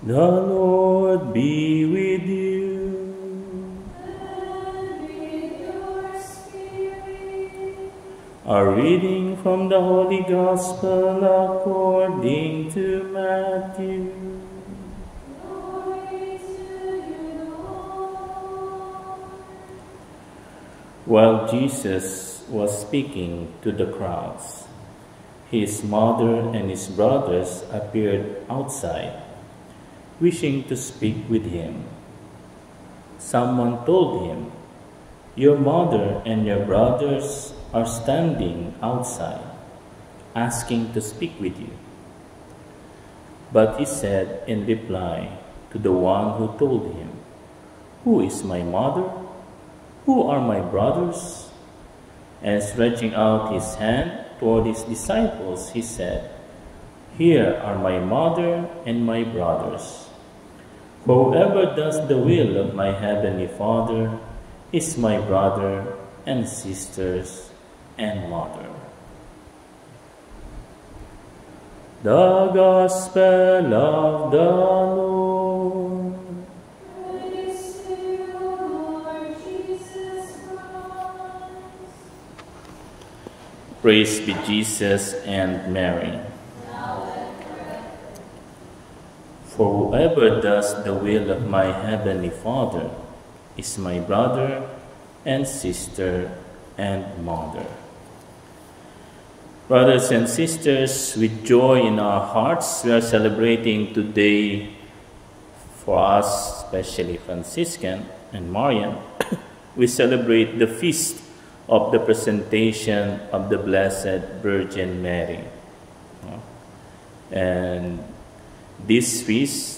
The Lord be with you. And with your spirit. A reading from the Holy Gospel according to Matthew. Glory to you, Lord. While Jesus was speaking to the crowds, his mother and his brothers appeared outside, wishing to speak with him. Someone told him, "Your mother and your brothers are standing outside, asking to speak with you." But he said in reply to the one who told him, "Who is my mother? Who are my brothers?" And stretching out his hand toward his disciples, he said, "Here are my mother and my brothers. Whoever does the will of my heavenly Father is my brother and sisters and mother." The Gospel of the Lord. Praise to you, Lord Jesus Christ. Praise be Jesus and Mary. For whoever does the will of my heavenly Father is my brother and sister and mother. Brothers and sisters, with joy in our hearts, we are celebrating today, for us, especially Franciscan and Marian, we celebrate the feast of the presentation of the Blessed Virgin Mary. And this feast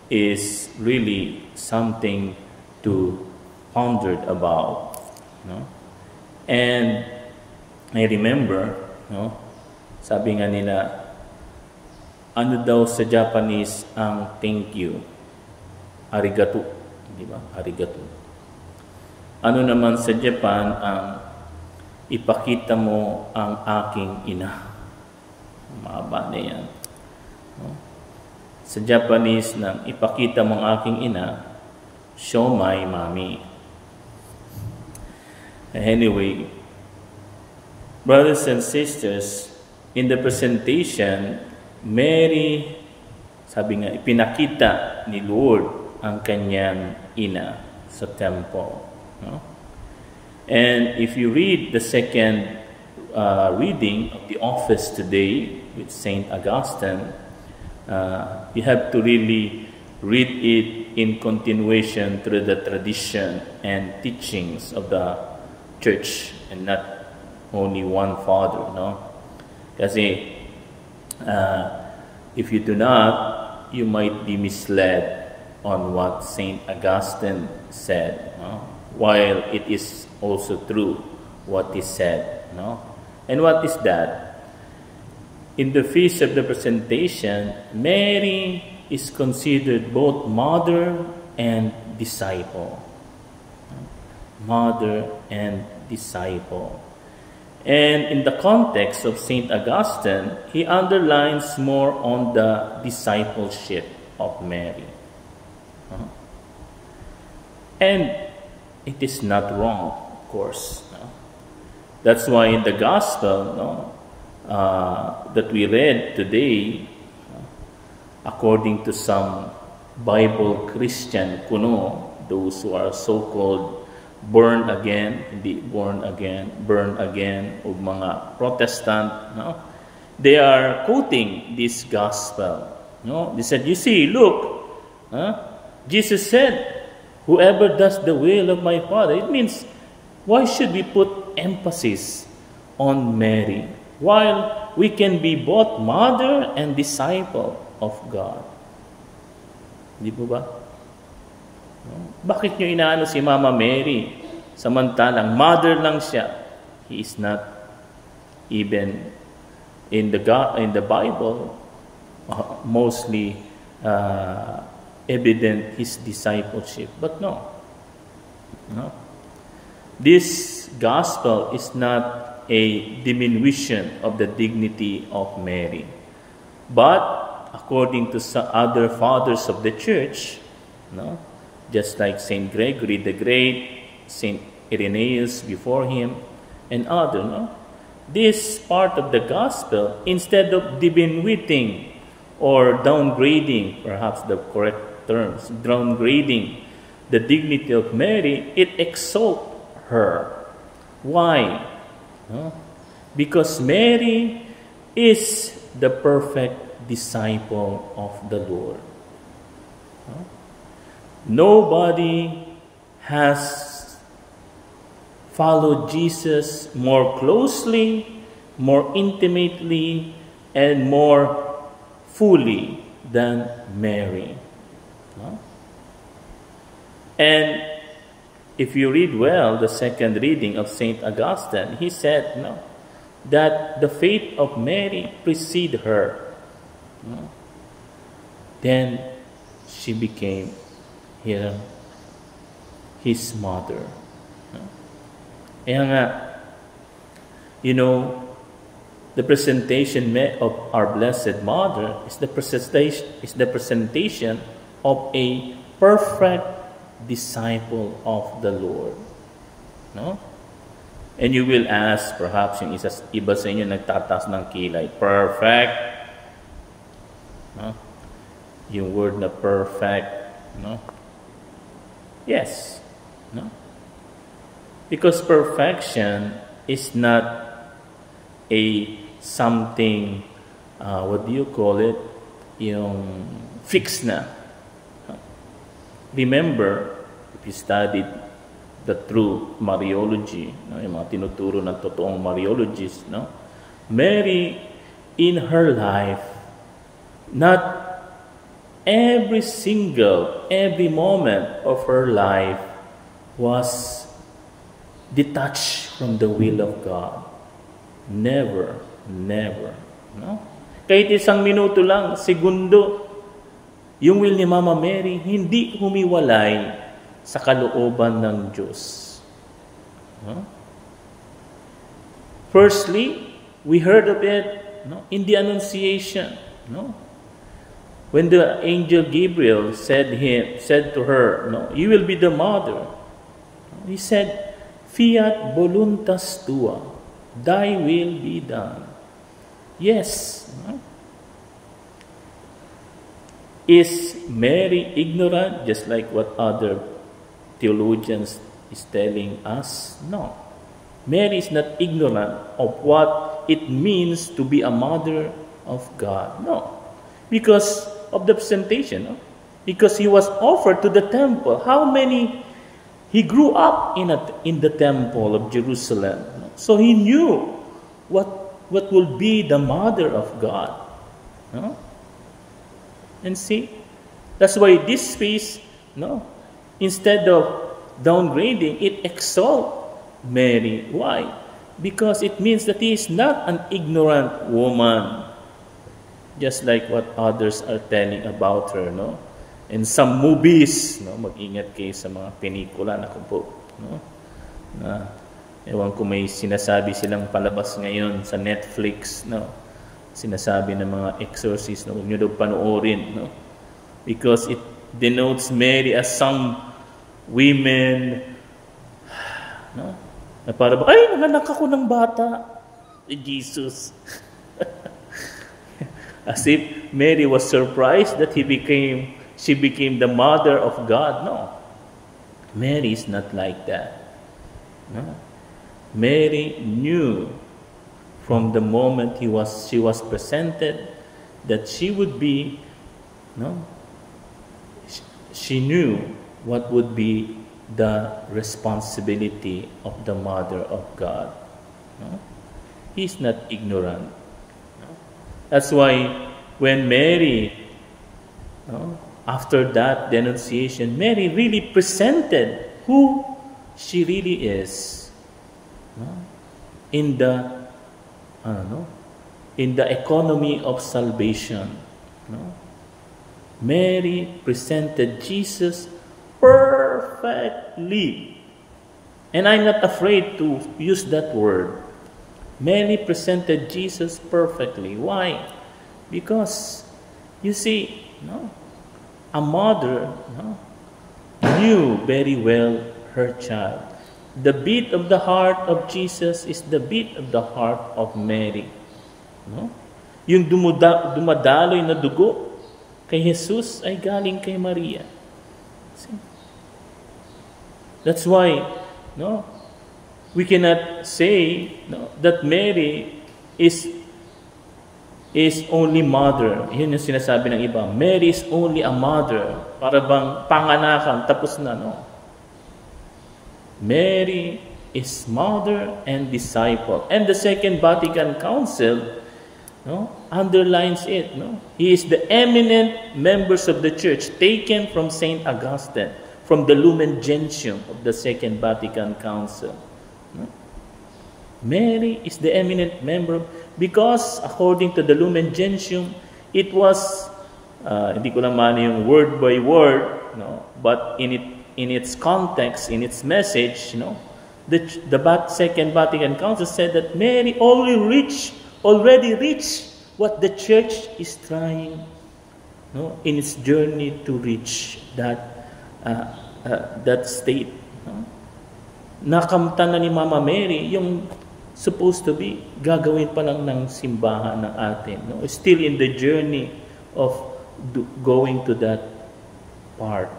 is really something to ponder about. And I remember, sabi nga nila, ano daw sa Japanese ang thank you? Arigato. Di ba? Arigato. Ano naman sa Japan ang ipakita mo ang aking ina? Mahaba na yan. Sa Japanese, nang ipakita mo ang aking ina, show my mommy. Anyway, brothers and sisters, in the presentation, Mary, sabi nga, ipinakita ni Lord ang kanyang ina sa temple. And if you read the second reading of the office today with Saint Augustine, you have to really read it in continuation through the tradition and teachings of the church and not only one father, Kasi if you do not, you might be misled on what Saint Augustine said, while it is also true what he said, And what is that? In the feast of the presentation, Mary is considered both mother and disciple. Mother and disciple. And in the context of St. Augustine, he underlines more on the discipleship of Mary. And it is not wrong, of course. That's why in the Gospel, that we read today, according to some Bible Christian kuno, those who are so-called born again, born again, o mga Protestant, they are quoting this gospel. They said, you see, look, Jesus said, whoever does the will of my Father. It means, why should we put emphasis on Mary, while we can be both mother and disciple of God? Di po ba? Bakit nyo inaano si Mama Mary? Samantalang mother lang siya. He is not even in the Bible mostly evident his discipleship. But no. This gospel is not a diminution of the dignity of Mary, but according to some other fathers of the church, no, just like Saint Gregory the Great, Saint Irenaeus before him, and other, no, this part of the gospel, instead of diminuting or downgrading, perhaps the correct terms, downgrading the dignity of Mary, it exalts her. Why? No? Because Mary is the perfect disciple of the Lord. No? Nobody has followed Jesus more closely, more intimately, and more fully than Mary. No? And if you read well the second reading of St. Augustine, he said, no, that the faith of Mary preceded her. No? Then she became his mother. No? Kaya nga, you know, the presentation of our Blessed Mother is the presentation of a perfect disciple of the Lord. No? And you will ask, perhaps yung iba sa inyo nagtataas ng kilay, perfect? No? Yung word na perfect, no? Yes. No? Because perfection is not a something, what do you call it? Yung fixed na. Remember, if you studied the true Mariology, no, yung mga tinuturo ng totoong Mariologists, no, Mary, in her life, not every moment of her life was detached from the will of God. Never. No? Kahit isang minuto lang, segundo, yung will ni Mama Mary, hindi humiwalay sa kalooban ng Diyos. No? Firstly, we heard of it, no, in the Annunciation. No? When the angel Gabriel said to her, no, you will be the mother. He said, fiat voluntas tua, thy will be done. Yes. No? Is Mary ignorant, just like what other theologians is telling us? No. Mary is not ignorant of what it means to be a mother of God. No. Because of the presentation. No? Because he was offered to the temple. How many? He grew up in the temple of Jerusalem. No? So he knew what will be the mother of God. No? And see, that's why this feast, no, instead of downgrading, it exalts Mary. Why? Because it means that he is not an ignorant woman, just like what others are telling about her, no? In some movies, no, mag-ingat kayo sa mga pelikula na po, no? Na ewan ko, may sinasabi silang palabas ngayon sa Netflix, no? Sinasabi ng mga exorcist, no, huwag nyo daw panoorin, no? Because it denotes Mary as some women, no? Na para ba, ay, nanganak ako ng bata, Jesus. As if Mary was surprised that she became the mother of God. No. Mary is not like that. No. Mary knew from the moment she was presented that she would be, no, she knew what would be the responsibility of the mother of God. No? He's not ignorant. No? That's why when Mary, no, after that denunciation, Mary really presented who she really is, no? in the economy of salvation. No? Mary presented Jesus perfectly. And I'm not afraid to use that word. Mary presented Jesus perfectly. Why? Because You see, no, a mother, no, knew very well her child. The beat of the heart of Jesus is the beat of the heart of Mary. No? Yung dumadaloy na dugo kay Jesus ay galing kay Maria. See? That's why, no, we cannot say, no, that Mary is only mother. Yun yung sinasabi ng iba. Mary is only a mother. Para bang panganakan, tapos na, no? Mary is mother and disciple. And the Second Vatican Council, no, underlines it. No? He is the eminent members of the Church, taken from Saint Augustine, from the Lumen Gentium of the Second Vatican Council. No? Mary is the eminent member because according to the Lumen Gentium, it was, hindi ko naman yung word by word, no, but in its context, in its message, you know, the Second Vatican Council said that Mary already reached what the Church is trying, no, in its journey to reach that state. No? Nakamtan na ni Mama Mary yung supposed to be gagawin pa lang ng simbahan ng atin. No? Still in the journey of going to that part.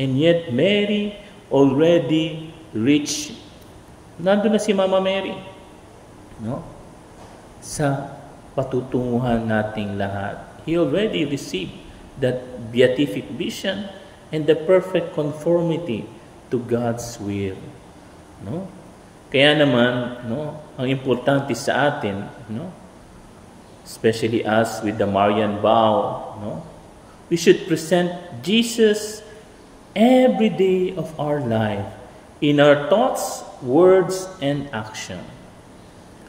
And yet, Mary already reached. Nandun na si Mama Mary. No? Sa patutunguhan nating lahat. He already received that beatific vision and the perfect conformity to God's will. No? Kaya naman, no, ang importante sa atin, no, especially us with the Marian vow, no, we should present Jesus every day of our life in our thoughts, words, and action.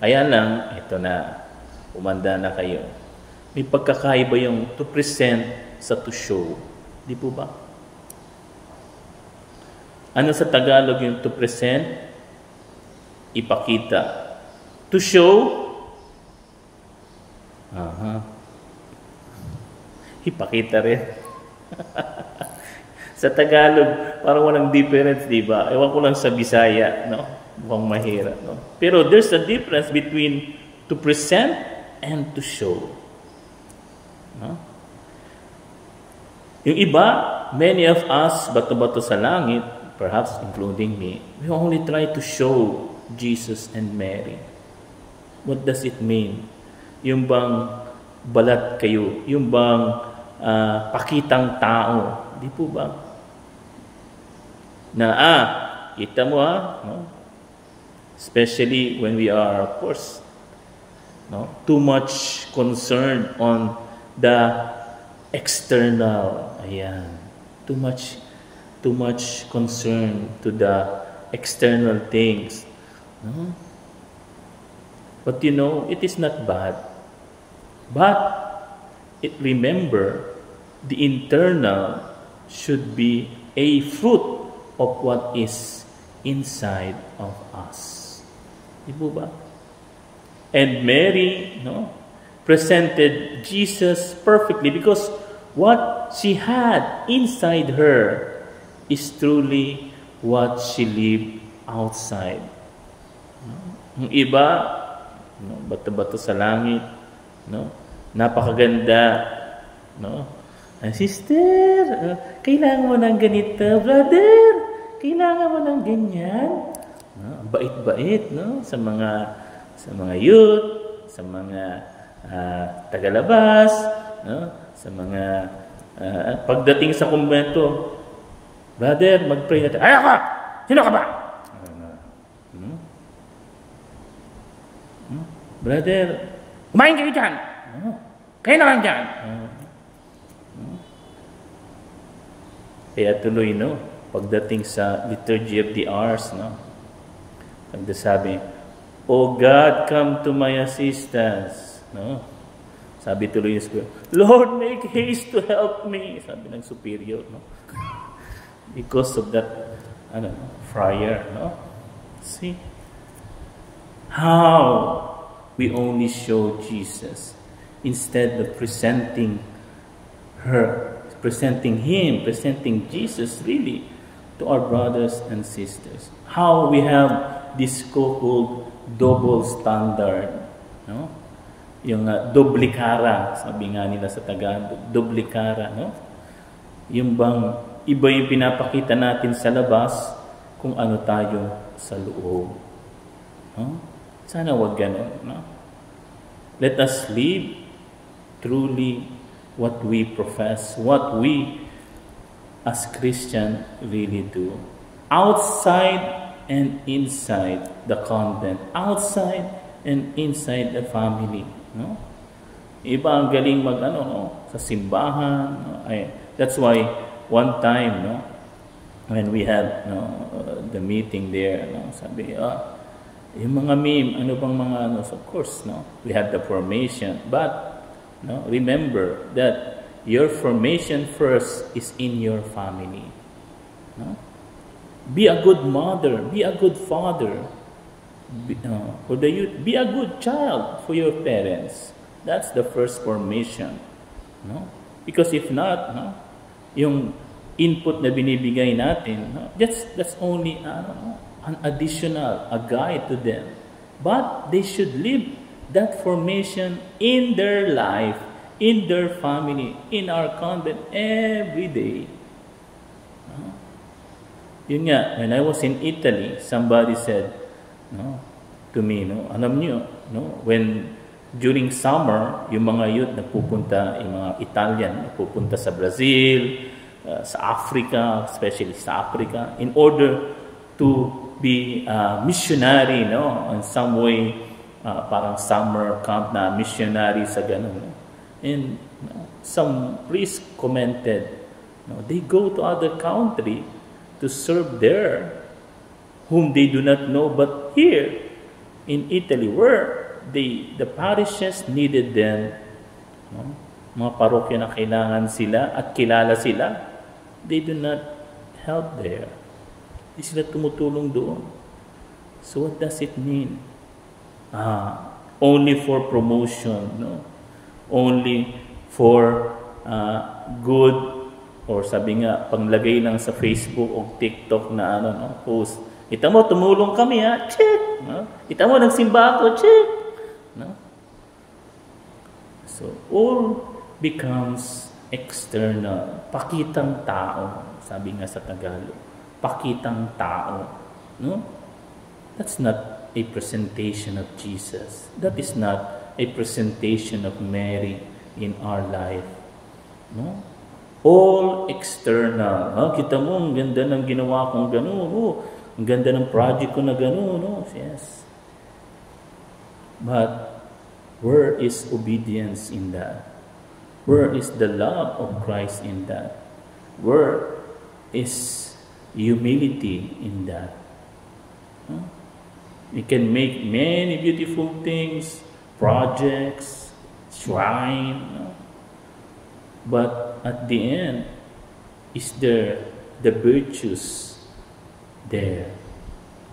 Kaya lang, ito na, umanda na kayo. May pagkakaiba yung to present sa to show. Di po ba? Ano sa Tagalog yung to present? Ipakita. To show? Ipakita rin. Sa Tagalog, parang walang difference, di ba? Ewan ko lang sa Bisaya, no? Mukhang mahirap, no? Pero there's a difference between to present and to show. No? Yung iba, many of us, bato-bato sa langit, perhaps including me, we only try to show Jesus and Mary. What does it mean? Yung bang balat kayo? Yung bang pakitang tao? Di po ba? Na, kita mo no? Especially when we are, of course, no, too much concerned on the external. Ayan. Too much concern to the external things. No? But you know, it is not bad. But remember, the internal should be a fruit of what is inside of us. Di po ba? And Mary, no, presented Jesus perfectly because what she had inside her is truly what she lived outside. Yung iba, no, bato-bato sa langit, no, napakaganda, no. Sister, kailangan mo ng ganito, brother, kailangan mo ng ganyan. No, bait-bait, no, sa mga youth, sa mga tagalabas, no, sa mga pagdating sa kumbento, brother, mag-pray natin. Ay, ako! Sino ka ba? Brother, kumain kayo dyan. Kayo naman dyan. Kaya tuloy, no, pagdating sa Liturgy of the Hours, no, pagdasabi, "Oh God, come to my assistance." No? Sabi tuloy yung Spirit, "Lord, make haste to help me." Sabi ng superior, no? Because of that, friar, no? See? How we only show Jesus instead of presenting her, presenting him, presenting Jesus really to our brothers and sisters. How we have this so-called double standard, no? Yung doblikara, sabi nga nila sa Tagalog, doblikara, no? Yung bang iba yung pinapakita natin sa labas kung ano tayo sa loob. No? Sana wag ganun, no? Let us live truly what we profess, what we as Christian really do. Outside and inside the convent, outside and inside the family, no? Iba ang galing sa simbahan, no? That's why one time, no, when we had the meeting there, no, sabi, yung mga ano bang mga so of course, no, we had the formation, but no, remember that your formation first is in your family, no? Be a good mother, be a good father for the youth, be a good child for your parents. That's the first formation, no? Because if not, no, yung input na binibigay natin, no, that's only an additional, a guide to them. But they should live that formation in their life, in their family, in our convent every day. No? Yun nga, when I was in Italy, somebody said, no, to me, no, alam niyo, no, when during summer, yung mga youth nagpupunta, yung mga Italian nagpupunta sa Brazil, sa Africa, especially sa Africa, in order to be missionary, no, in some way, parang summer camp na missionary sa ganun. No? And some priests commented, no, they go to other country to serve there, whom they do not know, but here in Italy, where the parishes needed them, no? Mga parokya na kailangan sila at kilala sila, they do not help there. Hindi sila tumutulong doon. So what does it mean? Only for promotion, no? Only for good, or sabi nga, panglagay lang sa Facebook o TikTok na no, post. Kita mo, tumulong kami, ha? Check! No? Kita mo, nagsimba ako, check! No? So, all becomes external. Pakitang tao, sabi nga sa Tagalog. Pakitang tao. No? That's not a presentation of Jesus. That is not a presentation of Mary in our life. No? All external. Kita mo, ang ganda ng ginawa kong gano'n. Ang ganda ng project ko na gano'n. No? Yes. But where is obedience in that? Where is the love of Christ in that? Where is humility in that? No? We can make many beautiful things, projects, shrine, no? But at the end, is there the virtues there?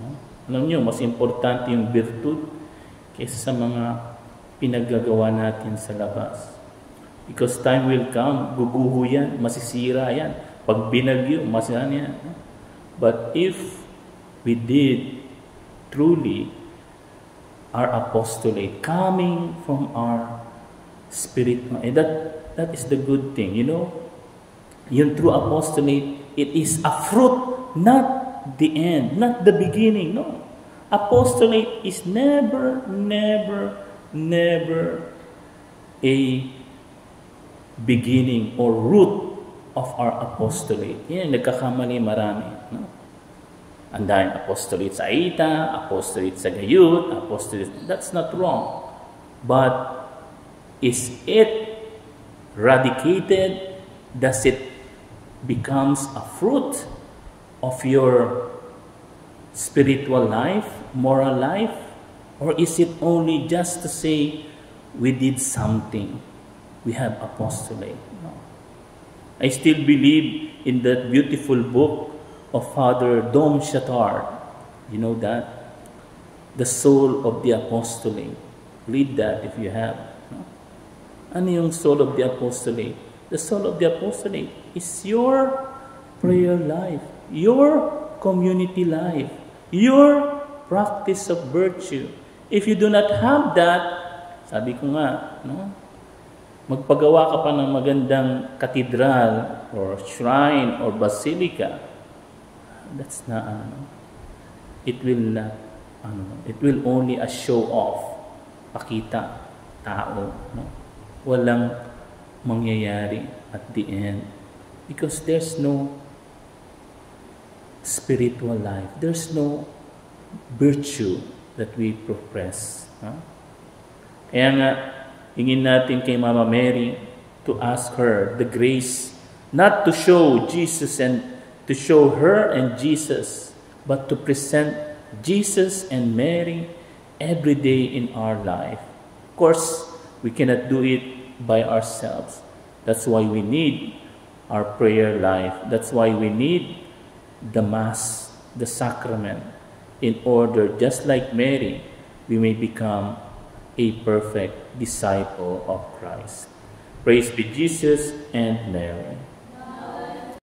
No? Alam nyo, mas importante yung virtud kaysa sa mga pinaggagawa natin sa labas. Because time will come, guguho yan, masisira yan. Pag binagyo, masira yan. No? But if we did truly our apostolate coming from our spirit, that is the good thing, you know. Yung true apostolate, it is a fruit, not the end, not the beginning, no. Apostolate is never a beginning or root of our apostolate. Yan, nagkakamali marami, no. And then apostolate sa Aita, apostolate sa Gayut, apostolate, that's not wrong. But is it radicated? Does it becomes a fruit of your spiritual life, moral life? Or is it only just to say we did something, we have apostolate? No. I still believe in that beautiful book of Father Dom Chautard. You know that? The Soul of the Apostolate. Read that if you have. No? Ano yung Soul of the Apostolate? the soul of the apostolate, is your prayer life, your community life, your practice of virtue. If you do not have that, sabi ko nga, no? Magpagawa ka pa ng magandang katedral or shrine or basilica, that's not, it will only a show off, pakita, tao, no? Walang mangyayari at the end because there's no spiritual life, there's no virtue that we profess. Kaya nga, hingin natin kay Mama Mary to ask her the grace not to show Jesus and to show her and Jesus, but to present Jesus and Mary every day in our life. Of course, we cannot do it by ourselves. That's why we need our prayer life. That's why we need the Mass, the sacrament, in order, just like Mary, we may become a perfect disciple of Christ. Praise be Jesus and Mary.